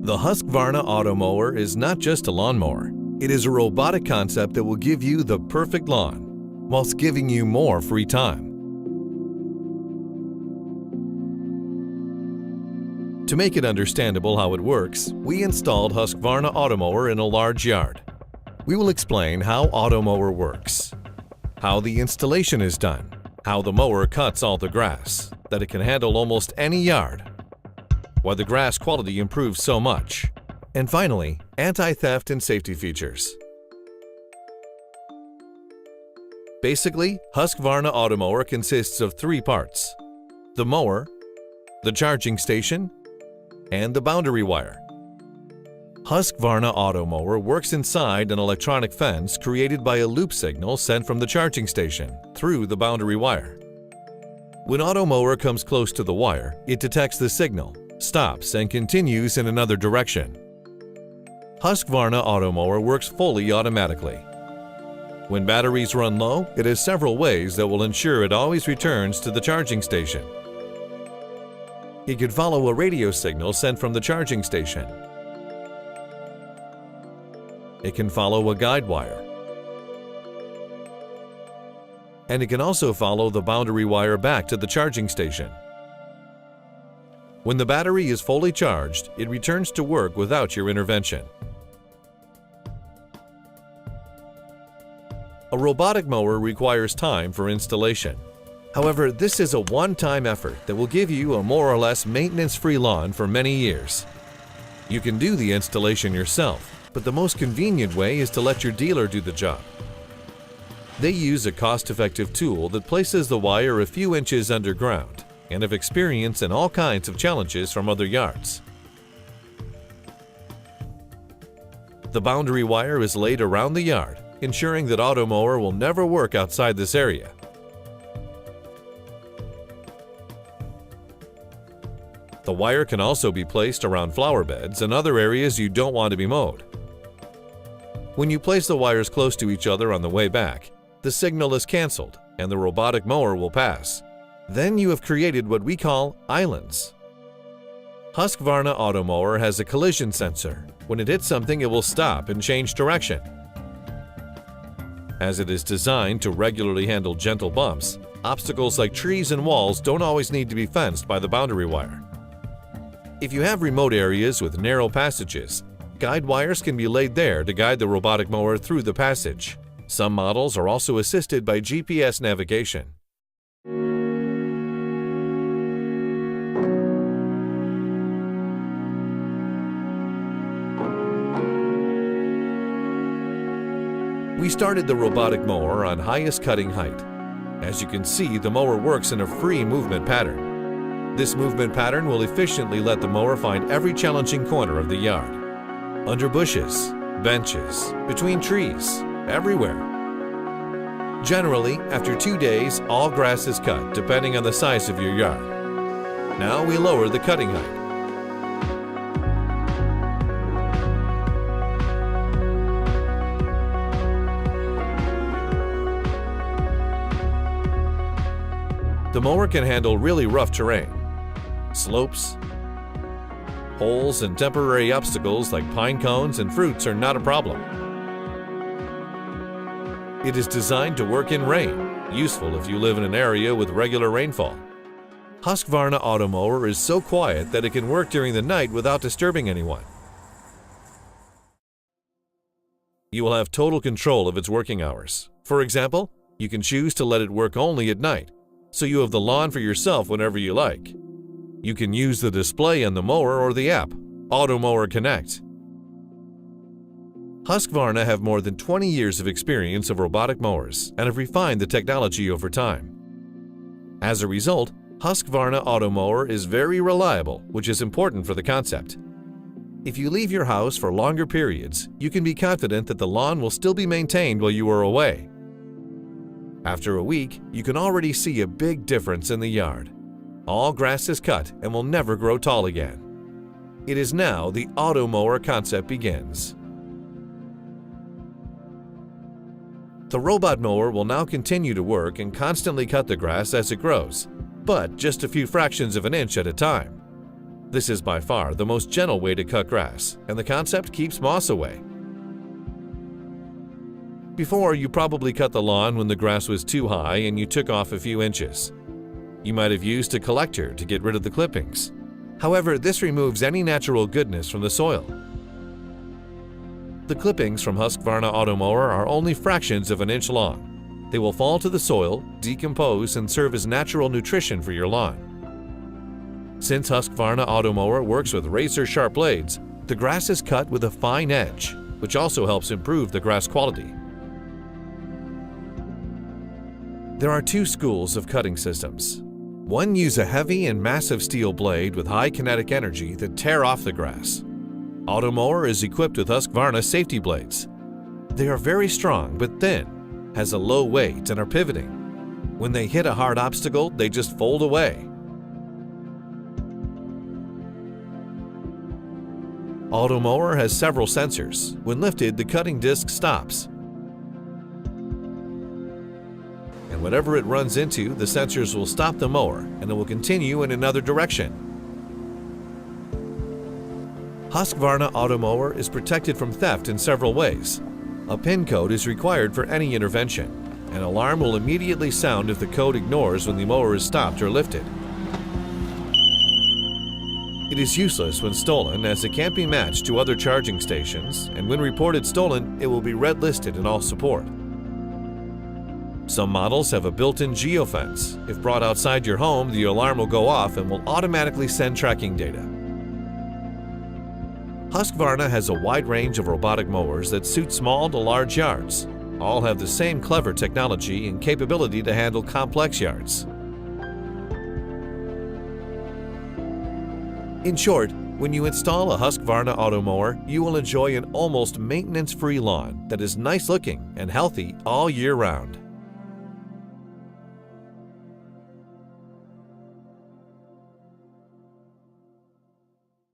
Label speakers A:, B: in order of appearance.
A: The Husqvarna Automower is not just a lawnmower. It is a robotic concept that will give you the perfect lawn, whilst giving you more free time. To make it understandable how it works, we installed Husqvarna Automower in a large yard. We will explain how Automower works, how the installation is done, how the mower cuts all the grass, that it can handle almost any yard, why the grass quality improves so much, and finally, anti-theft and safety features. Basically, Husqvarna Automower consists of three parts: the mower, the charging station, and the boundary wire. Husqvarna Automower works inside an electronic fence created by a loop signal sent from the charging station through the boundary wire. When Automower comes close to the wire, it detects the signal, stops, and continues in another direction. Husqvarna Automower works fully automatically. When batteries run low, it has several ways that will ensure it always returns to the charging station. It can follow a radio signal sent from the charging station. It can follow a guide wire. And it can also follow the boundary wire back to the charging station. When the battery is fully charged, it returns to work without your intervention. A robotic mower requires time for installation. However, this is a one-time effort that will give you a more or less maintenance-free lawn for many years. You can do the installation yourself, but the most convenient way is to let your dealer do the job. They use a cost-effective tool that places the wire a few inches underground and have experience in all kinds of challenges from other yards. The boundary wire is laid around the yard, ensuring that Automower will never work outside this area. The wire can also be placed around flower beds and other areas you don't want to be mowed. When you place the wires close to each other on the way back, the signal is cancelled and the robotic mower will pass. Then you have created what we call islands. Husqvarna Automower has a collision sensor. When it hits something, it will stop and change direction. As it is designed to regularly handle gentle bumps, obstacles like trees and walls don't always need to be fenced by the boundary wire. If you have remote areas with narrow passages, guide wires can be laid there to guide the robotic mower through the passage. Some models are also assisted by GPS navigation. We started the robotic mower on highest cutting height. As you can see, the mower works in a free movement pattern. This movement pattern will efficiently let the mower find every challenging corner of the yard. Under bushes, benches, between trees, everywhere. Generally, after 2 days, all grass is cut depending on the size of your yard. Now we lower the cutting height. The mower can handle really rough terrain. Slopes, holes, and temporary obstacles like pine cones and fruits are not a problem. It is designed to work in rain, useful if you live in an area with regular rainfall. Husqvarna Automower is so quiet that it can work during the night without disturbing anyone. You will have total control of its working hours. For example, you can choose to let it work only at night, so you have the lawn for yourself whenever you like. You can use the display on the mower or the app, Automower Connect. Husqvarna have more than 20 years of experience of robotic mowers and have refined the technology over time. As a result, Husqvarna Automower is very reliable, which is important for the concept. If you leave your house for longer periods, you can be confident that the lawn will still be maintained while you are away. After a week, you can already see a big difference in the yard. All grass is cut and will never grow tall again. It is now the Automower concept begins. The robot mower will now continue to work and constantly cut the grass as it grows, but just a few fractions of an inch at a time. This is by far the most gentle way to cut grass, and the concept keeps moss away. Before, you probably cut the lawn when the grass was too high and you took off a few inches. You might have used a collector to get rid of the clippings. However, this removes any natural goodness from the soil. The clippings from Husqvarna Automower are only fractions of an inch long. They will fall to the soil, decompose, and serve as natural nutrition for your lawn. Since Husqvarna Automower works with razor-sharp blades, the grass is cut with a fine edge, which also helps improve the grass quality. There are two schools of cutting systems. One use a heavy and massive steel blade with high kinetic energy that tear off the grass. Automower is equipped with Husqvarna safety blades. They are very strong but thin, has a low weight, and are pivoting. When they hit a hard obstacle, they just fold away. Automower has several sensors. When lifted, the cutting disc stops. And whatever it runs into, the sensors will stop the mower and it will continue in another direction. Husqvarna Automower is protected from theft in several ways. A PIN code is required for any intervention. An alarm will immediately sound if the code ignores when the mower is stopped or lifted. It is useless when stolen, as it can't be matched to other charging stations, and when reported stolen, it will be red listed in all support. Some models have a built-in geofence. If brought outside your home, the alarm will go off and will automatically send tracking data. Husqvarna has a wide range of robotic mowers that suit small to large yards. All have the same clever technology and capability to handle complex yards. In short, when you install a Husqvarna Automower, you will enjoy an almost maintenance-free lawn that is nice-looking and healthy all year round.